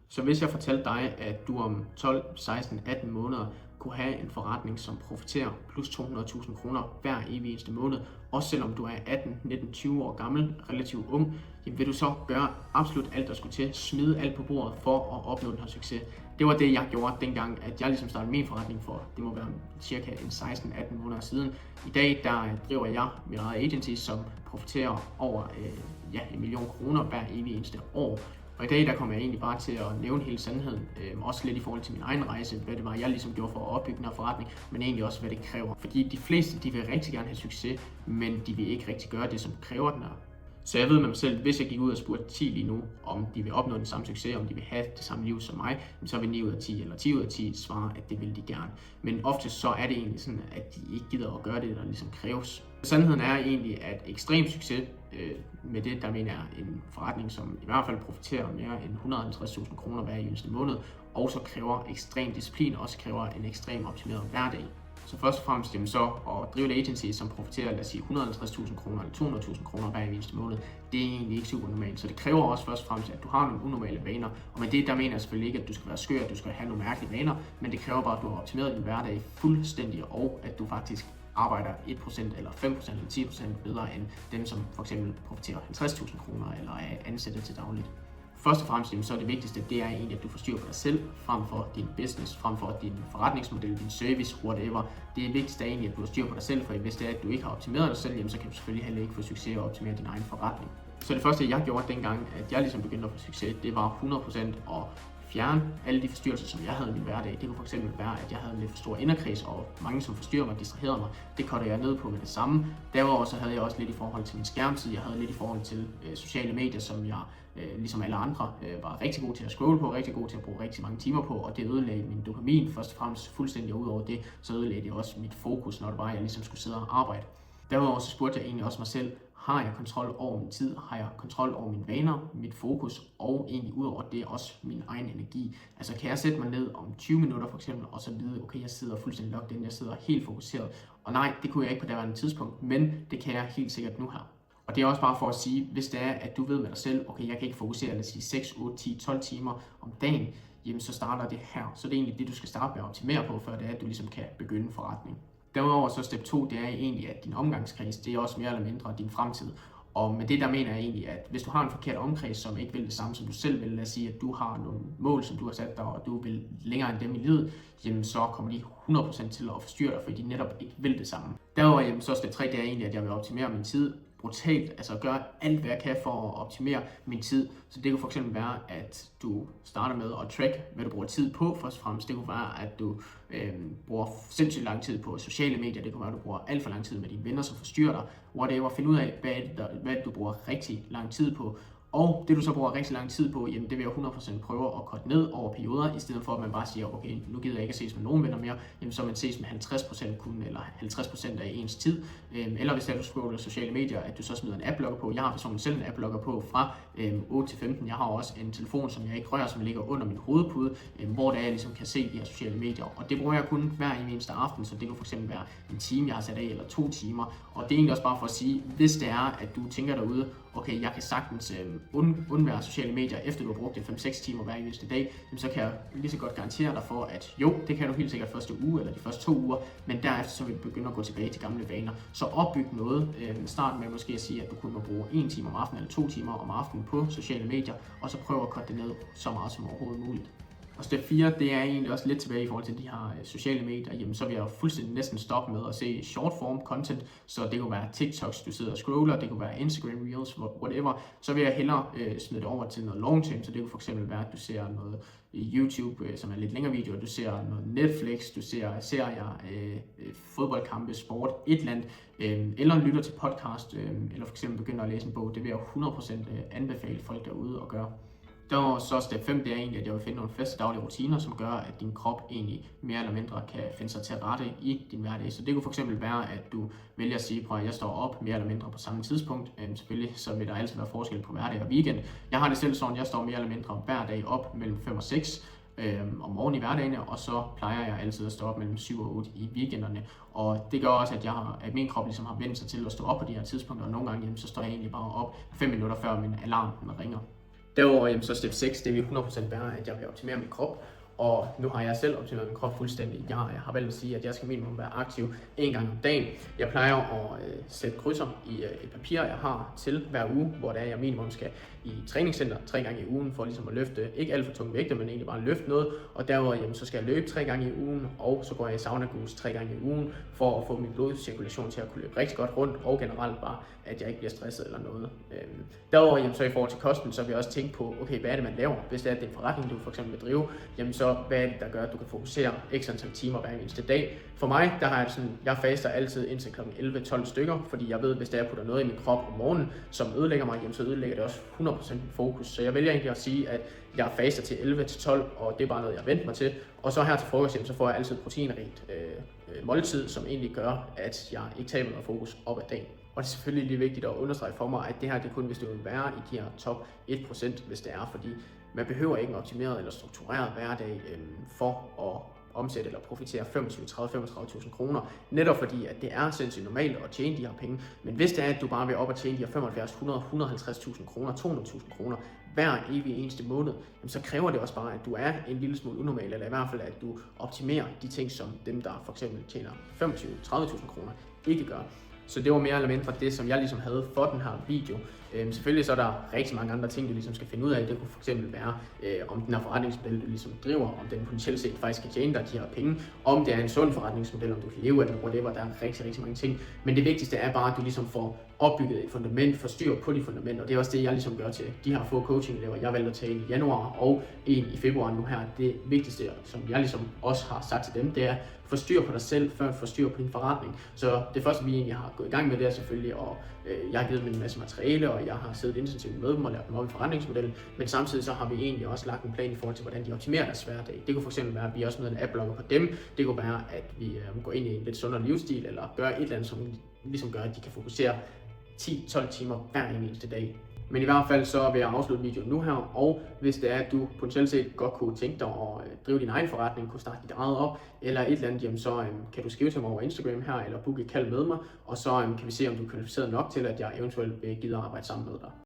Så hvis jeg fortalte dig, at du om 12, 16, 18 måneder kunne have en forretning, som profiterer plus 200.000 kroner hver evig eneste måned, også selvom du er 18, 19, 20 år gammel, relativt ung, jamen vil du så gøre absolut alt, der skulle til, smide alt på bordet for at opnå den her succes. Det var det, jeg gjorde dengang, at jeg ligesom startede min forretning for, det må være cirka en 16-18 måneder siden. I dag, der driver jeg mit eget agency, som profiterer over 1 million kroner hver evig eneste år. Og i dag, der kommer jeg egentlig bare til at nævne hele sandheden, også lidt i forhold til min egen rejse, hvad det var, jeg ligesom gjorde for at opbygge den her forretning, men egentlig også, hvad det kræver. Fordi de fleste, de vil rigtig gerne have succes, men de vil ikke rigtig gøre det, som kræver den her. Så jeg ved med mig selv, hvis jeg gik ud og spurgte 10 lige nu, om de vil opnå den samme succes, om de vil have det samme liv som mig, så vil 9 ud af 10 eller 10 ud af 10 svare, at det vil de gerne. Men ofte så er det egentlig sådan, at de ikke gider at gøre det, der ligesom kræves. Sandheden er egentlig, at ekstrem succes med det, der mener jeg en forretning, som i hvert fald profiterer mere end 150.000 kroner hver eneste måned, også kræver ekstrem disciplin, og også kræver en ekstrem optimeret hverdag. Så først og fremmest så at drive et agency, som profiterer, lad os sige 150.000 kroner eller 200.000 kroner hver eneste måned, det er egentlig ikke super normalt. Så det kræver også først og fremmest, at du har nogle unormale vaner. Og med det, der mener jeg selvfølgelig ikke, at du skal være skør, at du skal have nogle mærkelige vaner, men det kræver bare, at du har optimeret din hverdag fuldstændig, og at du faktisk arbejder 1% eller 5% eller 10% bedre end dem, som for eksempel profiterer 50.000 kroner eller er ansættet til dagligt. Først og fremmest så er det vigtigste, det er egentlig, at du får styr på dig selv, frem for din business, frem for din forretningsmodel, din service, whatever. Det vigtigste er egentlig, at du har styr på dig selv, for hvis det er, at du ikke har optimeret dig selv, jamen, så kan du selvfølgelig heller ikke få succes og optimere din egen forretning. Så det første, jeg gjorde dengang, at jeg ligesom begyndte at få succes, det var 100% at fjerne alle de forstyrrelser, som jeg havde i min hverdag. Det kunne fx være, at jeg havde en lidt for stor inderkreds, og mange som forstyrrer mig, distraherede mig. Det cuttede jeg ned på med det samme. Derudover så havde jeg også lidt i forhold til min skærmtid. Jeg havde lidt i forhold til sociale medier, som jeg ligesom alle andre var rigtig god til at scrolle på, rigtig god til at bruge rigtig mange timer på, og det ødelagde min dopamin først og fremmest fuldstændig. Ud over det, så ødelagde det også mit fokus, når det var, at jeg ligesom skulle sidde og arbejde. Derudover så spurgte jeg egentlig også mig selv, har jeg kontrol over min tid, har jeg kontrol over mine vaner, mit fokus, og egentlig ud over det også min egen energi. Altså kan jeg sætte mig ned om 20 minutter for eksempel, og så vide, okay, jeg sidder fuldstændig locked in, jeg sidder helt fokuseret. Og nej, det kunne jeg ikke på daværende tidspunkt, men det kan jeg helt sikkert nu her. Og det er også bare for at sige, hvis det er, at du ved med dig selv, okay, jeg kan ikke fokusere, lad os sige 6, 8, 10, 12 timer om dagen, jamen så starter det her. Så det er egentlig det, du skal starte med at optimere på, før det er, at du ligesom kan begynde en forretning. Derudover så step 2, det er egentlig, at din omgangskreds, det er også mere eller mindre din fremtid. Og med det der mener jeg egentlig, at hvis du har en forkert omkreds, som ikke vil det samme, som du selv vil, lad os sige, at du har nogle mål, som du har sat dig, og du vil længere end dem i livet, jamen så kommer de 100% til at forstyrre dig, fordi de netop ikke vil det samme. Derudover jamen, så step 3, det er egentlig, at jeg vil optimere min tid brutalt, altså gøre alt, hvad jeg kan for at optimere min tid. Så det kunne for eksempel være, at du starter med at track, hvad du bruger tid på først og fremmest. Det kunne være, at du bruger sindssygt lang tid på sociale medier. Det kunne være, at du bruger alt for lang tid med dine venner, som forstyrrer dig. Whatever. Find ud af, hvad du bruger rigtig lang tid på. Og det du så bruger rigtig lang tid på, jamen det vil jeg 100% prøve at korte ned over perioder, i stedet for at man bare siger, okay, nu gider jeg ikke at ses med nogen venner mere, jamen så man ses med 50% kun, eller 50% af ens tid. Eller hvis du scroller sociale medier, at du så smider en adblocker på. Jeg har personligt selv en adblocker på fra 8 til 15. Jeg har også en telefon, som jeg ikke rører, som ligger under min hovedpude, hvor der jeg ligesom kan se de her sociale medier. Og det bruger jeg kun hver eneste aften, så det kunne fx være en time, jeg har sat af, eller 2 timer. Og det er egentlig også bare for at sige, hvis det er, at du tænker derude, okay, jeg kan sagtens undvære sociale medier, efter du har brugt det 5-6 timer hver eneste dag, så kan jeg lige så godt garantere dig for, at jo, det kan du helt sikkert første uge eller de første 2 uger, men derefter så vil du begynde at gå tilbage til gamle vaner. Så opbyg noget. Start med måske at sige, at du kun må bruge 1 time om aftenen eller 2 timer om aftenen på sociale medier, og så prøv at korte det ned så meget som overhovedet muligt. Og step 4, det er egentlig også lidt tilbage i forhold til de her sociale medier, jamen så vil jeg fuldstændig næsten stoppe med at se short form content, så det kunne være TikToks, du sidder og scroller, det kunne være Instagram Reels, whatever, så vil jeg hellere smide det over til noget long term, så det kunne for eksempel være, at du ser noget YouTube, som er lidt længere videoer, du ser noget Netflix, du ser serier, fodboldkampe, sport, et eller andet, eller lytter til podcast, eller for eksempel begynder at læse en bog, det vil jeg 100% anbefale folk derude at gøre. Der så step 5, det er egentlig, at jeg vil finde nogle faste daglige rutiner, som gør, at din krop egentlig mere eller mindre kan finde sig til rette i din hverdag. Så det kunne fx være, at du vælger at sige, at jeg står op mere eller mindre på samme tidspunkt. Selvfølgelig så vil der altid være forskel på hverdag og weekend. Jeg har det selv sådan, jeg står mere eller mindre hver dag op mellem 5 og 6 om morgenen i hverdagene, og så plejer jeg altid at stå op mellem 7 og 8 i weekenderne. Og det gør også, at min krop ligesom har vendt sig til at stå op på de her tidspunkter, og nogle gange så står jeg egentlig bare op 5 minutter før min alarm ringer. Derudover så step 6, det vil 100% være, at jeg vil optimere min krop. Og nu har jeg selv optimeret min krop fuldstændig. Jeg har valgt at sige, at jeg skal minimum være aktiv en gang om dagen. Jeg plejer at sætte krydser i et papir, jeg har til hver uge, hvor det er, jeg minimum skal i træningscenter 3 gange i ugen, for ligesom at løfte, ikke alt for tunge vægte, men egentlig bare løfte noget. Og derudover så skal jeg løbe 3 gange i ugen, og så går jeg i sauna gus 3 gange i ugen, for at få min blodcirkulation til at kunne løbe rigtig godt rundt, og generelt bare, at jeg ikke bliver stresset eller noget. Derudover så i forhold til kosten, så vil jeg også tænke på, okay, hvad er det, man laver? Hvis det er en forretning, du for eksempel vil drive, jamen så hvad er det, der gør, at du kan fokusere x antal timer hver eneste dag? For mig, der har jeg sådan, jeg faster altid indtil kl. 11-12 stykker, fordi jeg ved, hvis jeg putter noget i min krop om morgenen, som ødelægger mig, jamen så ødelægger det også 100% min fokus. Så jeg vælger egentlig at sige, at jeg faster til 11-12, og det er bare noget, jeg venter mig til. Og så her til frokost, jamen, så får jeg altid proteinrigt måltid, som egentlig gør, at jeg ikke taber noget fokus op ad dagen. Og det er selvfølgelig lige vigtigt at understrege for mig, at det her det er kun, hvis det vil være i de her top 1%, hvis det er, fordi man behøver ikke en optimeret eller struktureret hverdag for at omsætte eller profitere 25-30-35.000 kroner, netop fordi, at det er sindssygt normalt at tjene de her penge. Men hvis det er, at du bare vil op og tjene de her 75, 100, 150.000 kroner, 200.000 kroner hver evig eneste måned, så kræver det også bare, at du er en lille smule unormal, eller i hvert fald, at du optimerer de ting, som dem, der for eksempel tjener 25-30.000 kroner, ikke gør. Så det var mere eller mindre det, som jeg ligesom havde for den her video. Selvfølgelig så er der rigtig mange andre ting, du ligesom skal finde ud af. Det kunne for eksempel være, om den her forretningsmodel, du ligesom driver, om den potentielt set faktisk kan tjene dig de her penge, om det er en sund forretningsmodel, om du kan leve af den, whatever. Der er rigtig mange ting. Men det vigtigste er bare, at du ligesom får opbygget et fundament, får styr på de fundamenter. Og det er også det, jeg ligesom gør til de her få coaching-elever. Jeg valgte at tage en i januar og en i februar nu her. Det vigtigste, som jeg ligesom også har sagt til dem, det er, få styr på dig selv, før få styr på din forretning. Så det første, vi egentlig har gået i gang med, det er selvfølgelig, og jeg har givet dem en masse materiale, og jeg har siddet intensivt med dem og lært dem op i forretningsmodellen, men samtidig så har vi egentlig også lagt en plan i forhold til, hvordan de optimerer deres hverdag. Det kunne fx være, at vi også med en app-logger på dem. Det kunne være, at vi går ind i en lidt sundere livsstil, eller gør et eller andet, som ligesom gør, at de kan fokusere 10-12 timer hver eneste dag. Men i hvert fald så vil jeg afslutte videoen nu her, og hvis det er, at du potentielt set godt kunne tænke dig at drive din egen forretning, kunne starte dit eget op, eller et eller andet, jamen så kan du skrive til mig over Instagram her, eller booke et kald med mig, og så kan vi se, om du er kvalificeret nok til, at jeg eventuelt vil gide at arbejde sammen med dig.